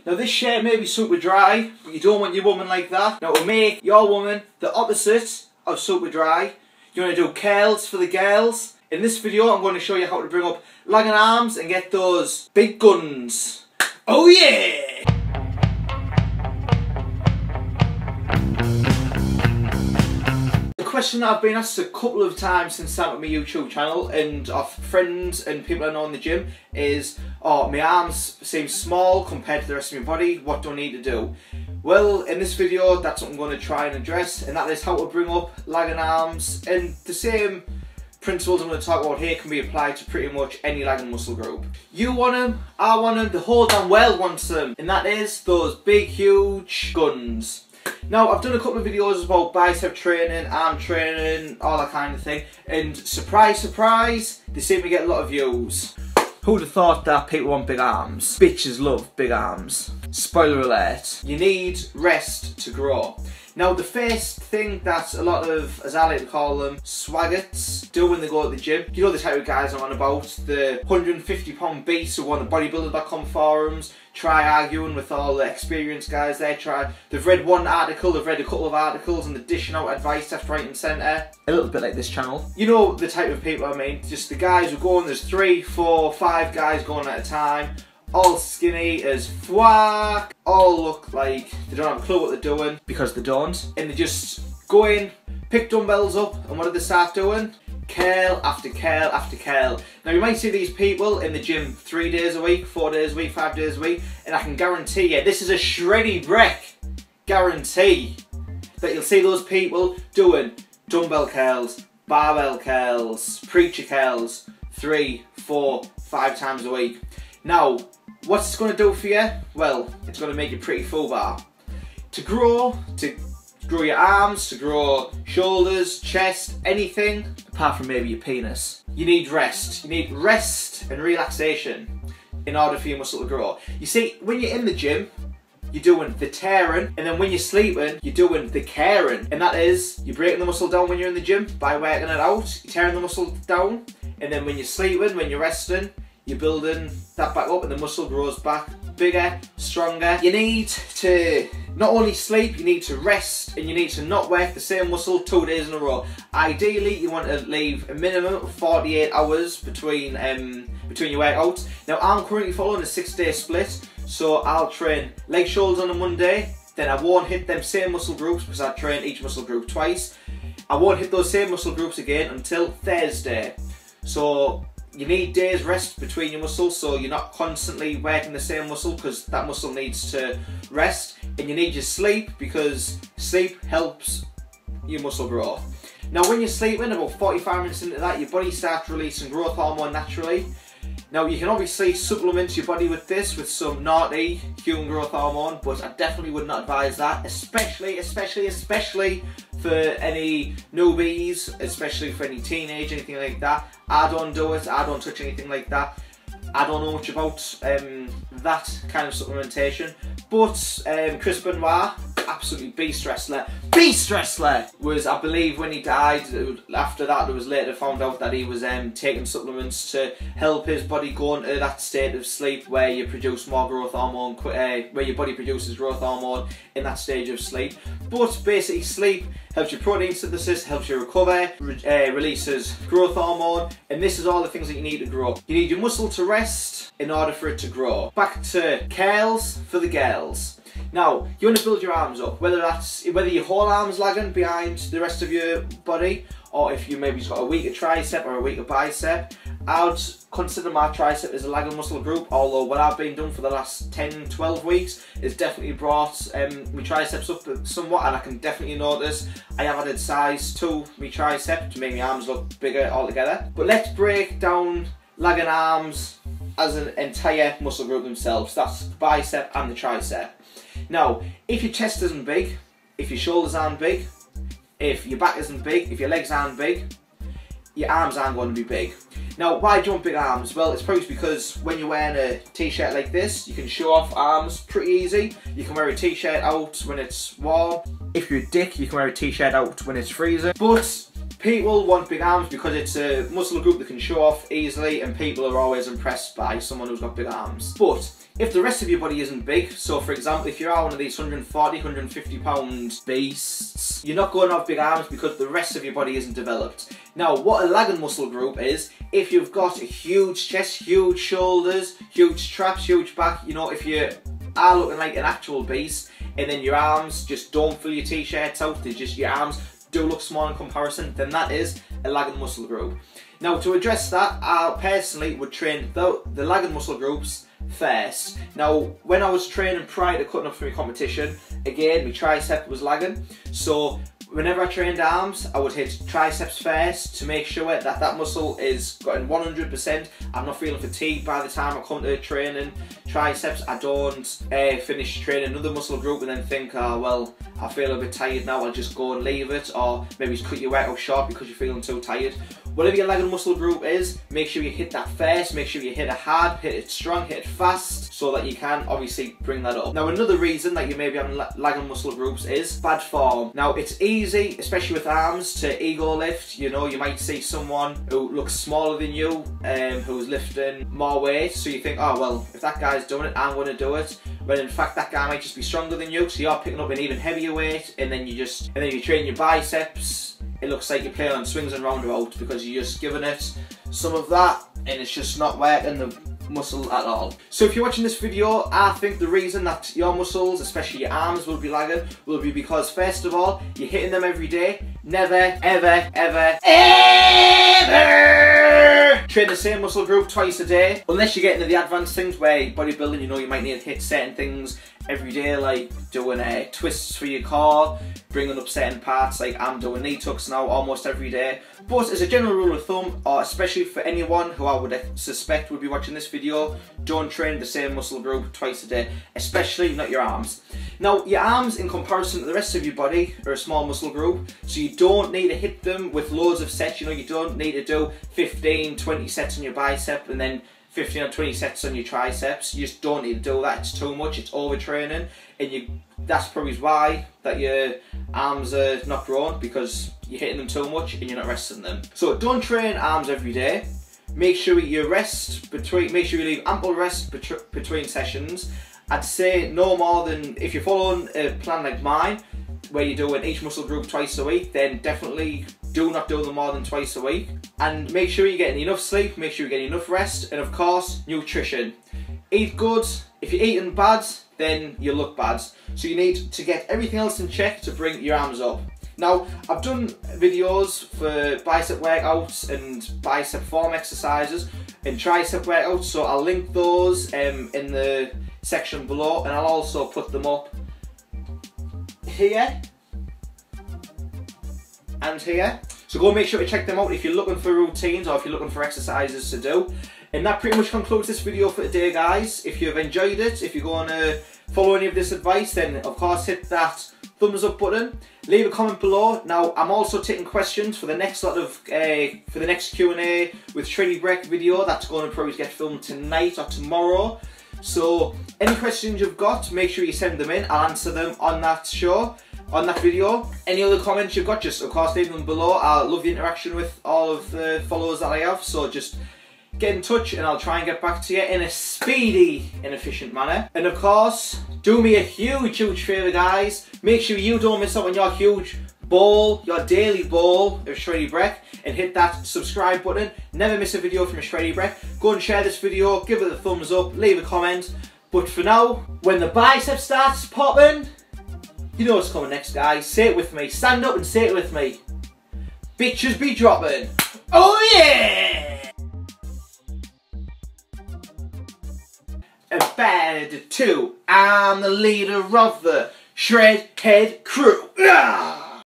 Now this shirt may be super dry, but you don't want your woman like that. Now to make your woman the opposite of super dry, you want to do curls for the girls. In this video I'm going to show you how to bring up leg and arms and get those big guns. Oh yeah! A question that I've been asked a couple of times since starting up my YouTube channel and of friends and people I know in the gym is, oh, my arms seem small compared to the rest of my body, what do I need to do? Well, in this video that's what I'm going to try and address, and that is how to bring up leg and arms, and the same principles I'm going to talk about here can be applied to pretty much any leg and muscle group. You want them, I want them, the whole damn world wants them, and that is those big huge guns. Now, I've done a couple of videos about bicep training, arm training, all that kind of thing, and surprise, surprise, they seem to get a lot of views. Who'd have thought that people want big arms? Bitches love big arms. Spoiler alert, you need rest to grow. Now, the first thing that a lot of, as I like to call them, swaggarts do when they go to the gym, you know the type of guys I'm on about, the 150-pound beasts who go on the bodybuilder.com forums, try arguing with all the experienced guys there, they've read one article, they've read a couple of articles, and they're dishing out advice left, right and centre. A little bit like this channel. You know the type of people I mean, just the guys who go on, there's 3, 4, 5 guys going at a time, all skinny as fuck, all look like they don't have a clue what they're doing, because they don't, and they just go in, pick dumbbells up, and what do they start doing? Curl after curl after curl. Now you might see these people in the gym 3 days a week, 4 days a week, 5 days a week, and I can guarantee you, this is a shreddy wreck, guarantee, that you'll see those people doing dumbbell curls, barbell curls, preacher curls, 3, 4, 5 times a week. Now, what's it going to do for you? Well, it's going to make you pretty full bar. To grow your arms, to grow shoulders, chest, anything, apart from maybe your penis, you need rest. You need rest and relaxation in order for your muscle to grow. You see, when you're in the gym, you're doing the tearing, and then when you're sleeping, you're doing the caring. And that is, you're breaking the muscle down when you're in the gym by working it out, you're tearing the muscle down, and then when you're sleeping, when you're resting, you're building that back up and the muscle grows back bigger, stronger. You need to not only sleep, you need to rest, and you need to not work the same muscle 2 days in a row. Ideally, you want to leave a minimum of 48 hours between your workouts. Now, I'm currently following a 6-day split, so I'll train leg shoulders on a Monday, then I won't hit them same muscle groups because I train each muscle group twice. I won't hit those same muscle groups again until Thursday. So you need days rest between your muscles, so you're not constantly working the same muscle because that muscle needs to rest, and you need your sleep because sleep helps your muscle grow. Now when you're sleeping, about 45 minutes into that, your body starts releasing growth hormone naturally. Now you can obviously supplement your body with this, with some naughty human growth hormone, but I definitely would not advise that, especially for any newbies, especially for any teenage, anything like that. I don't do it, I don't touch anything like that. I don't know much about that kind of supplementation, but Chris Benoit, absolutely beast wrestler. Beast wrestler! Was, I believe, when he died, after that it was later found out that he was taking supplements to help his body go into that state of sleep where you produce more growth hormone, where your body produces growth hormone in that stage of sleep. But basically sleep helps your protein synthesis, helps you recover, releases growth hormone, and this is all the things that you need to grow. You need your muscle to rest in order for it to grow. Back to curls for the girls. Now, you want to build your arms up, whether your whole arm's lagging behind the rest of your body, or if you maybe just got a weaker tricep or a weaker bicep. I would consider my tricep as a lagging muscle group, although what I've been doing for the last 10-12 weeks has definitely brought my triceps up somewhat, and I can definitely notice I have added size to my tricep to make my arms look bigger altogether. But let's break down leg and arms as an entire muscle group themselves. That's the bicep and the tricep. Now, if your chest isn't big, if your shoulders aren't big, if your back isn't big, if your legs aren't big, your arms aren't going to be big. Now, why do you want big arms? Well, it's probably because when you're wearing a t-shirt like this, you can show off arms pretty easy. You can wear a t-shirt out when it's warm. If you're a dick, you can wear a t-shirt out when it's freezing. But People want big arms because it's a muscle group that can show off easily, and people are always impressed by someone who's got big arms. But if the rest of your body isn't big, so for example, if you are one of these 140, 150 pound beasts, you're not going to have big arms because the rest of your body isn't developed. Now, what a lagging muscle group is, if you've got a huge chest, huge shoulders, huge traps, huge back, you know, if you are looking like an actual beast, and then your arms just don't fill your t-shirts out, they're just your arms do look small in comparison, then that is a lagging muscle group. Now, to address that, I personally would train the lagging muscle groups first. Now, when I was training prior to cutting up for my competition, again, my tricep was lagging, so whenever I trained arms, I would hit triceps first to make sure that that muscle is gotten 100%. I'm not feeling fatigued by the time I come to training triceps. I don't finish training another muscle group and then think, oh well, I feel a bit tired now, I'll just go and leave it, or maybe just cut your workout short because you're feeling too tired. Whatever your lagging muscle group is, make sure you hit that first, make sure you hit it hard, hit it strong, hit it fast, so that you can obviously bring that up. Now, another reason that you may be having lagging muscle groups is bad form. Now, it's easy, especially with arms, to ego lift. You know, you might see someone who looks smaller than you, who's lifting more weight, so you think, oh well, if that guy's doing it, I'm going to do it. When in fact that guy might just be stronger than you, so you're picking up an even heavier weight, and then you train your biceps. It looks like you're playing on swings and roundabouts because you're just giving it some of that, and it's just not working the muscle at all. So if you're watching this video, I think the reason that your muscles, especially your arms, will be lagging will be because, first of all, you're hitting them every day. Never, ever, ever, ever train the same muscle group twice a day, unless you get into the advanced things where bodybuilding, you know, you might need to hit certain things every day, like doing twists for your core, bringing up certain parts, like I'm doing knee tucks now almost every day. But as a general rule of thumb, or especially for anyone who I would suspect would be watching this video, don't train the same muscle group twice a day, especially not your arms. Now, your arms in comparison to the rest of your body are a small muscle group, so you don't need to hit them with loads of sets. You know, you don't need to do 15, 20 sets on your bicep and then 15 or 20 sets on your triceps. You just don't need to do that. It's too much, it's overtraining, and that's probably why that your arms are not growing, because you're hitting them too much and you're not resting them. So don't train arms every day. Make sure you rest make sure you leave ample rest between sessions. I'd say no more than, if you're following a plan like mine, where you're doing each muscle group twice a week, then definitely do not do them more than twice a week. And make sure you're getting enough sleep, make sure you're getting enough rest, and of course, nutrition. Eat good. If you're eating bad, then you look bad. So you need to get everything else in check to bring your arms up. Now, I've done videos for bicep workouts and bicep form exercises and tricep workouts, so I'll link those in the section below, and I'll also put them up here and here. So go make sure to check them out if you're looking for routines or if you're looking for exercises to do. And that pretty much concludes this video for today, guys. If you've enjoyed it, if you're going to follow any of this advice, then of course hit that thumbs up button. Leave a comment below. Now, I'm also taking questions for the next for the next Q&A with Shreddy Breck video. That's going to probably get filmed tonight or tomorrow. So any questions you've got, make sure you send them in. I'll answer them on that video. Any other comments you've got, just of course leave them below. I love the interaction with all of the followers that I have, so just get in touch and I'll try and get back to you in a speedy and efficient manner. And of course, do me a huge favour, guys. Make sure you don't miss out on your huge bowl, your daily bowl of Shreddy Breck, and hit that subscribe button. Never miss a video from Shreddy Breck. Go and share this video, give it a thumbs up, leave a comment. But for now, when the bicep starts popping, you know what's coming next, guys. Say it with me. Stand up and say it with me. Bitches be dropping. Oh yeah! A bad two. I'm the leader of the Shred Head crew.